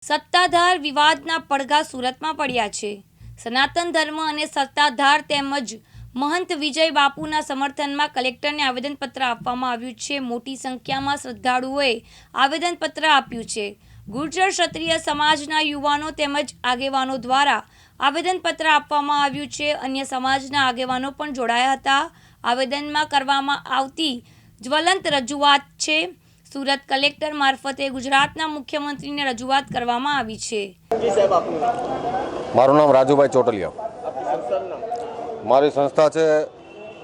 સત્તાધાર વિવાદના પડઘા સુરતમાં પડ્યા છે। સનાતન ધર્મ અને સત્તાધાર તેમજ મહંત વિજય બાપુના સમર્થનમાં કલેક્ટરને આવેદનપત્ર આપવામાં આવ્યું છે। મોટી સંખ્યામાં શ્રદ્ધાળુઓએ આવેદનપત્ર આપ્યું છે। ગુર્જર ક્ષત્રિય સમાજના યુવાનો તેમજ આગેવાનો દ્વારા આવેદનપત્ર આપવામાં આવ્યું છે। અન્ય સમાજના આગેવાનો પણ જોડાયા હતા। આવેદનમાં કરવામાં આવતી જ્વલંત રજૂઆત છે। સુરત કલેક્ટર મારફતે ગુજરાતના મુખ્યમંત્રીને રજૂઆત કરવામાં આવી છે। મારું નામ રાજુભાઈ ચોટલિયા। મારી સંસ્થા છે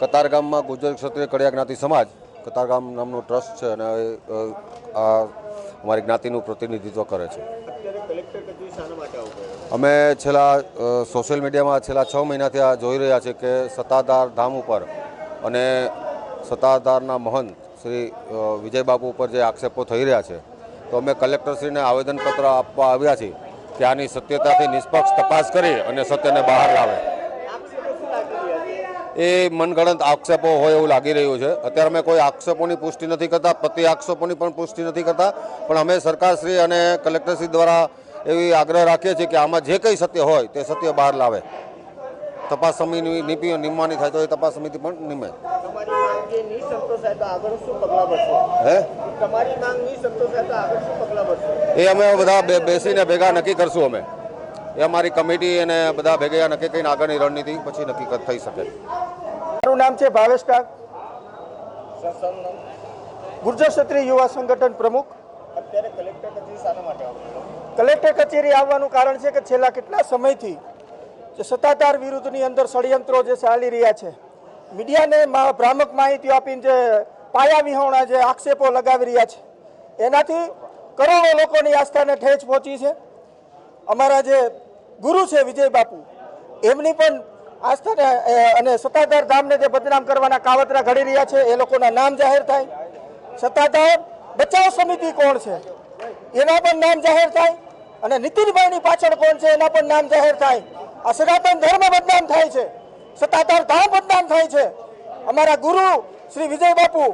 કતારગામમાં ગુર્જર ક્ષત્રિય કડિયા જ્ઞાતિ સમાજ કતારગામ નામનું ટ્રસ્ટ છે અને આ અમારી જ્ઞાતિનું પ્રતિનિધિત્વ કરે છે। અમે છેલ્લા સોશિયલ મીડિયામાં છેલ્લા 6 મહિનાથી આ જોઈ રહ્યા છીએ કે સત્તાધાર ધામ ઉપર અને સત્તાધારના મહંત શ્રી વિજય બાપુ ઉપર જે આક્ષેપો થઈ રહ્યા છે, તો અમે કલેક્ટરશ્રીને આવેદનપત્ર આપવા આવ્યા છીએ કે આની સત્યતાથી નિષ્પક્ષ તપાસ કરી અને સત્યને બહાર લાવે। એ મનગણત આક્ષેપો હોય એવું લાગી રહ્યું છે। અત્યારે અમે કોઈ આક્ષેપોની પુષ્ટિ નથી કરતા, પ્રતિ આક્ષેપોની પણ પુષ્ટિ નથી કરતા, પણ અમે સરકારશ્રી અને કલેક્ટરશ્રી દ્વારા એવી આગ્રહ રાખીએ છીએ કે આમાં જે કંઈ સત્ય હોય તે સત્ય બહાર લાવે। તપાસ સમિતિ નિમવાની થાય તો એ તપાસ સમિતિ પણ નિમે। એ અમે બધા બેસીને ભેગા નક્કી કરશું। અમે એ અમારી કમિટી અને બધા ભેગા નક્કી કરીને આગળની રણનીતિ પછી નક્કી થઈ શકે। મારું નામ છે ભાવેશ કાક, ગુર્જર ક્ષત્રિય યુવા સંગઠન પ્રમુખ। અત્યારે કલેક્ટર કચેરી આવવાનું કારણ છે કે છેલ્લા કેટલા સમયથી જે સત્તાધાર વિરુદ્ધની અંદર ષડયંત્રો જે ચાલી રહ્યા છે, મીડિયાને ભ્રામક માહિતીઓ આપીને જે પાયા વિહોણા જે આક્ષેપો લગાવી રહ્યા છે, એનાથી કરોડો લોકોની આસ્થાને ઠેસ પહોંચી છે। અમારા જે ગુરુ છે વિજય બાપુ, એમની પણ આસ્થાને અને સત્તાધાર ધામને જે બદનામ કરવાના કાવતરા ઘડી રહ્યા છે, એ લોકોના નામ જાહેર થાય। સત્તાધાર બચાવ સમિતિ કોણ છે એના પણ નામ જાહેર થાય અને નીતિનભાઈની પાછળ કોણ છે એના પણ નામ જાહેર થાય। આ સનાતન ધર્મ બદનામ થાય છે, સત્તાધાર ધામ બદનામ થાય છે, અમારા ગુરુ શ્રી વિજય બાપુ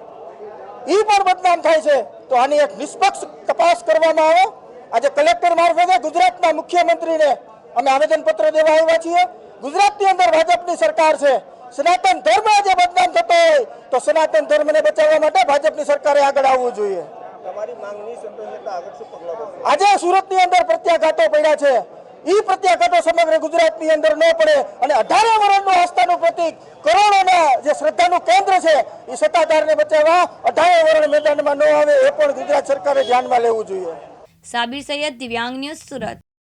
એ પણ બદનામ થાય છે। તો આની એક નિષ્પક્ષ તપાસ કરવામાં આવે। આજે કલેક્ટર મારફતે ગુજરાતના મુખ્યમંત્રીને અમે આવેદનપત્ર દેવા આવ્યા છીએ। ગુજરાતની અંદર ભાજપની સરકાર છે, સનાતન ધર્મ આજે બદનામ થતો હોય તો સનાતન ધર્મને બચાવવા માટે ભાજપની સરકારે આગળ આવવું જોઈએ। આજે સુરતની અંદર પ્રત્યાઘાતો પડ્યા છે, એ પ્રત્યાઘાતો સમગ્ર ગુજરાતની અંદર ન પડે અને 18 વર્ષનું આસ્થાનું પ્રતિક, કરોડોના જે શ્રદ્ધાનું કેન્દ્ર છે, એ સત્તાધારને બચાવવા 18 વર્ષ મેદાનમાં ન આવે એ પણ ગુજરાત સરકારે ધ્યાનમાં લેવું જોઈએ। સાબિર સૈયદ, દિવ્યાંગ ન્યૂઝ, સુરત।